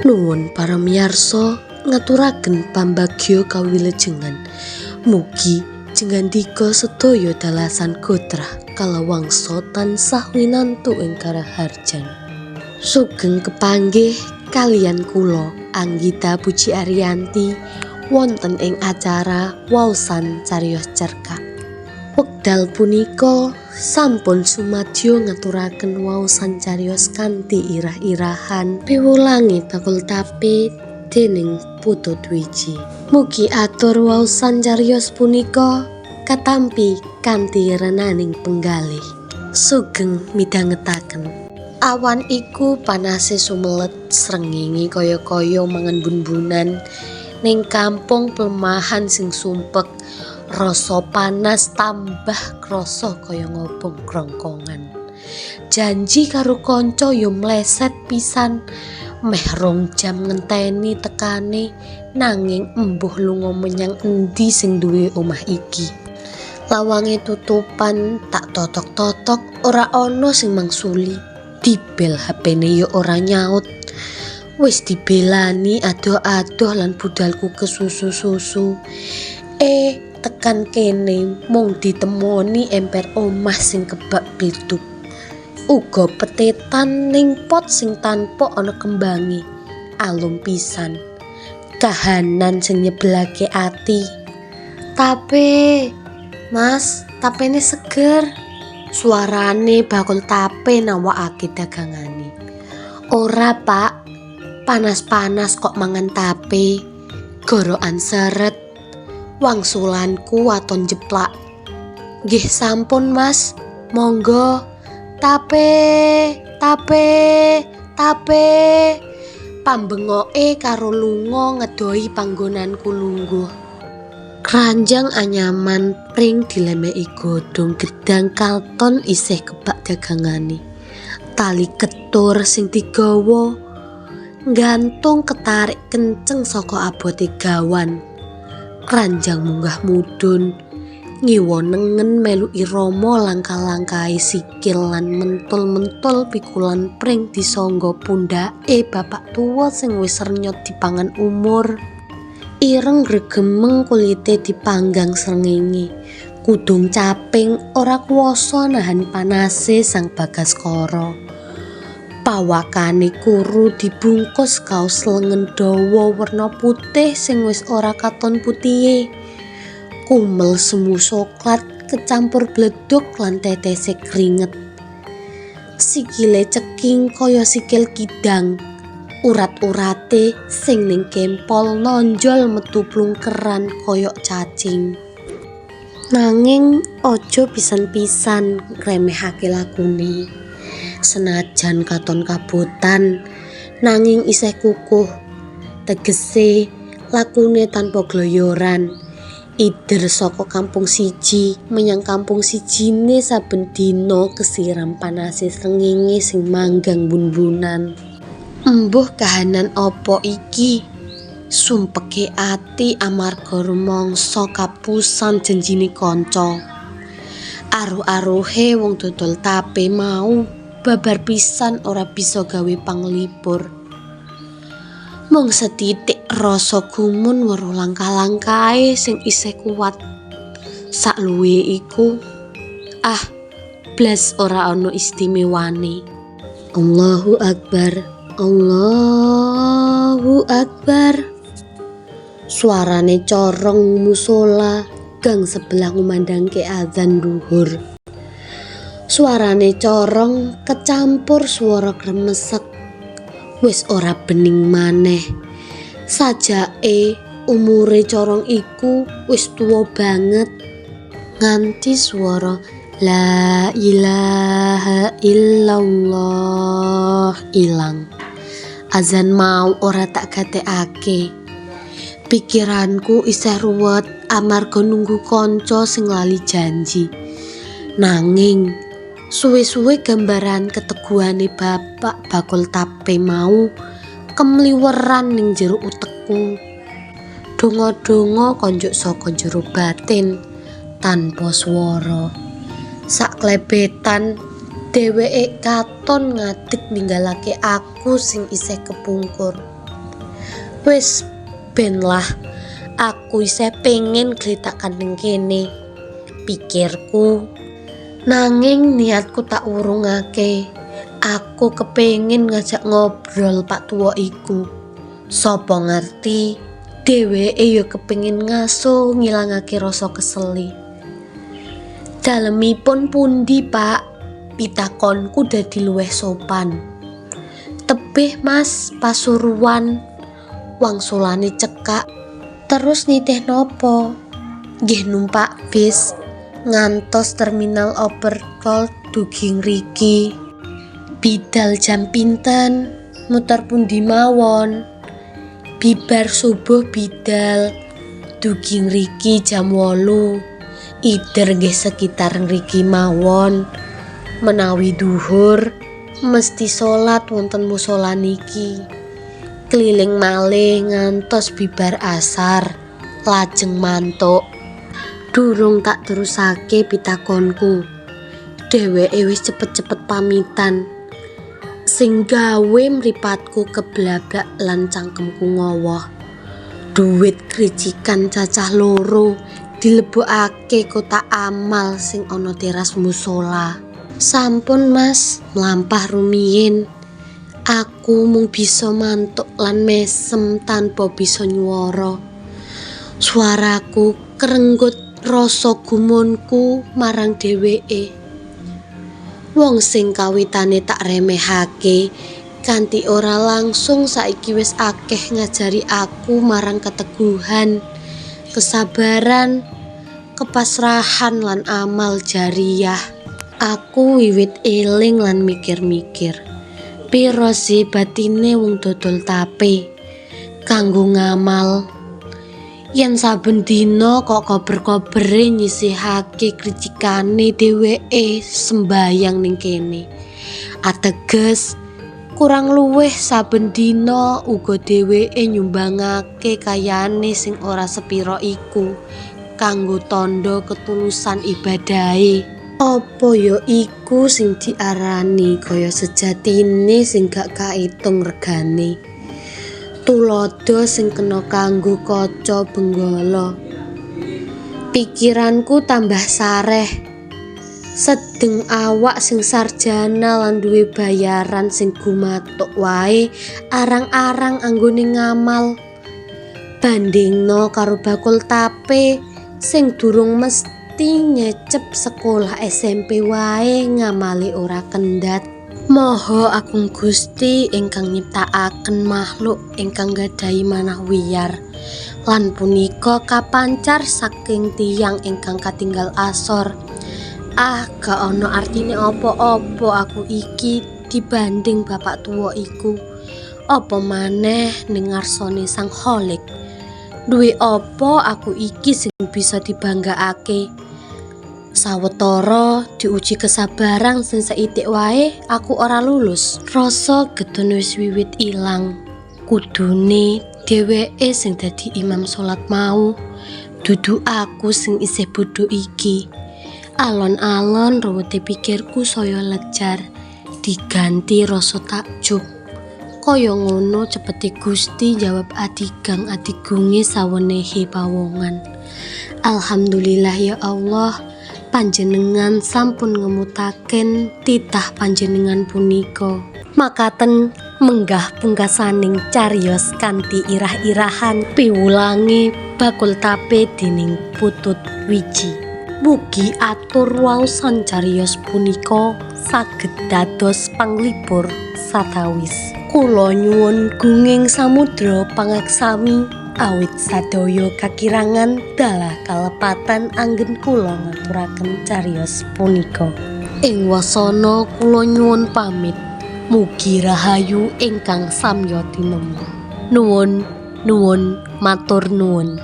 Nuwun para miyarsa ngaturaken pambagya kawilujengan. Mugi jengandika sedaya dalasan kotrah kalawangsa tansah winantu ing karaharjan. Sugeng kepanggih kaliyan kula Anggita Puji Ariyanti wonten ing acara waosan cariyos cerkak. Wekdal punika sampun sumadyo ngaturaken waosan cariyos kanthi irah-irahan piwulangi bakul tape dening Putu Dwiji. Mugi atur waosan cariyos punika katampi kanthi renaning penggalih. Sugeng midhangetaken. Awan iku panase sumelet srengenge kaya-kaya mangan bun-bunan ning kampung pelemahan sing sumpek. Rasa panas tambah krasa kaya ngobong krongkongan. Janji karo kanca yo mleset pisan, meh 2 jam ngenteni tekane nanging embuh lunga menyang endi sing duwe omah iki. Lawange tutupan tak totok-totok ora ana sing mangsuli. Dibel HP-ne yo ora nyaut. Wis dibelani adoh-adoh lan budalku kesusu-susu. Tekan kene mung ditemoni emper omah sing kebak bleduk. Uga petetan ning pot sing tanpa ana kembangi. Alum pisan. Kahanan sing nyebelake ati. Tape, Mas, tapene seger. Suarane bakul tape nawakake dagangane. Ora, Pak. Panas-panas kok mangan tape. Gorokan seret. Wangsulanku waton jeplak. Nggih sampun Mas, monggo. Tape. Pambengoke karo lunga ngedohi panggonanku lungguh. Keranjang anyaman pring dilemeki godhong gedang kalton isih kebak dagangane. Tali ketur sing digawa nggantung ketarik kenceng saka abote gawan. Keranjang munggah mudhun ngiwa nengen melu irama langkah-langkahe sikil lan mentul-mentul pikulan pring disangga pundhake bapak tuwa sing wis renyot dipangan umur. Ireng gregemeng kulite dipanggang srengenge. Kudung caping ora kuwasa nahan panase sang Bagaskara. Pawakane kuru dibungkus kaos lengen dawa werna putih sing wis ora katon putihe. Kumel semu soklat kecampur bleduk lan tetese keringet. Sikile ceking kaya sikil kidang. Urat-urate sing ning kempol nonjol metu plungkeran kaya cacing. Nanging aja pisan-pisan ngremehake lakune. Senajan katon kabotan nanging isih kukuh. Tegese lakune tanpa gloyoran. Ider saka kampung siji menyang kampung sijine saben dina kesiram panase srengenge sing manggang bun-bunan. Embuh kahanan apa iki? Sumpeke ati amarga rumangsa kapusan janjine kanca. Aruh-aruhe wong dodol tape mau babar pisan ora bisa gawe panglipur. Mung setitik rasa gumun weruh langkah-langkahe sing isih kuat. Sakluwe iku blas ora ana istimewane. Allahu Akbar. Allahu Akbar. Suarane corong musola gang sebelah ngumandangke azan duhur. Suarane corong kecampur swara gremesek. Wis ora bening maneh. Sajake umure corong iku wis tuwa banget. Nganti swara la ilaha illallah ilang. Azan mau ora tak gatekake. Pikiranku isih ruwet amarga nunggu kanca sing lali janji. Nanging suwe-suwe gambaran keteguhane bapak bakul tape mau kemliweran ning jero utekku. Donga-donga konjuk saka jero batin tanpa swara. Saklebetan dheweke katon ngadeg ninggalake aku sing isih kepungkur. Wis ben lah, aku isih pengen gletakan ning kene, pikirku. Nanging niatku tak urungake. Aku kepengin ngajak ngobrol Pak Tuwa iku. Sapa ngerti dheweke ya kepengin ngaso ngilangake rasa keseli. Dalemipun pundi, Pak? Pitakonku dadi luwih sopan. Tebih Mas, Pasuruan. Wangsulane cekak. Terus nitih nopo? Nggih numpak bis ngantos terminal Overcold dugi ngriki. Bidal jam pinten? Muter pundi mawon? Bibar subuh bidal dugi ngriki jam 8. Ider nggih sekitar ngriki mawon. Menawi duhur mesti salat wonten musala niki. Keliling malih ngantos bibar asar, lajeng mantuk. Durung tak terusake pitakonku. Dheweke wis cepet-cepet pamitan. Sing gawe mripatku keblabak lan cangkemku ngowoh. Duit kricikan cacah loro dilebokake kotak amal sing ana teras musala. Sampun Mas, mlampah rumiyin. Aku mung bisa mantuk lan mesem tanpa bisa nyuwara. Suaraku kerenggut rasa gumunku marang dheweke. Wong sing kawitane tak remehake kanthi ora langsung saiki wis akeh ngajari aku marang keteguhan, kesabaran, kepasrahan lan amal jariyah. Aku wiwit eling lan mikir-mikir. Piro sih batine wong dodol tape kanggo ngamal. Yen saben dina kok kober-kobere nyisihake kricikane dheweke sembayang ning kene. Ateges kurang luwih saben dina uga dheweke nyumbangake kayane sing ora sepira iku kanggo tandha ketulusan ibadahe. Apa ya iku sing diarani kaya sejatine sing gak kaitung regane. Tulodo sing kena kanggo kaca benggala. Pikiranku tambah sareh. Sedeng awak sing sarjana lan duwe bayaran sing gumathuk wae arang-arang anggone ngamal. Bandingno karo bakul tape sing durung mesti nyecep sekolah SMP wae ngamali ora kendhat. Maha Agung Gusti ingkang nyiptakaken makhluk ingkang gadhahi manah wiyar lan punika kapancar saking tiyang ingkang katinggal asor. Gak ana artine apa-apa aku iki dibanding bapak tuwa iku. Apa maneh ning ngarsane Sang Kholik. Duwe apa aku iki sing bisa dibanggakake? Sawetara diuji kesabaran sing saitik wae aku ora lulus. Rasa gedhen wis wiwit ilang. Kudune dheweke sing dadi imam salat mau, dudu aku sing isih bodho iki. Alon-alon ruwete pikirku saya lejar, diganti rasa takjub. Kaya ngono cepete Gusti jawab adigang adigunge sawenehe pawongan. Alhamdulillah ya Allah, panjenengan sampun ngemutaken titah panjenengan punika. Makaten menggah pungkasaning cariyos kanthi irah-irahan piwulange bakul tape dening Putut Wiji. Mugi atur waosan cariyos punika saged dados panglipur satawis. Kula nyuwun gunging samudra pangaksami awit sadaya kakirangan dalah kalepatan anggen kula ngaturaken cariyos punika. Ing wasana kula nyuwun pamit. Mugi rahayu ingkang samya tinemu. Nuwun, matur nuwun.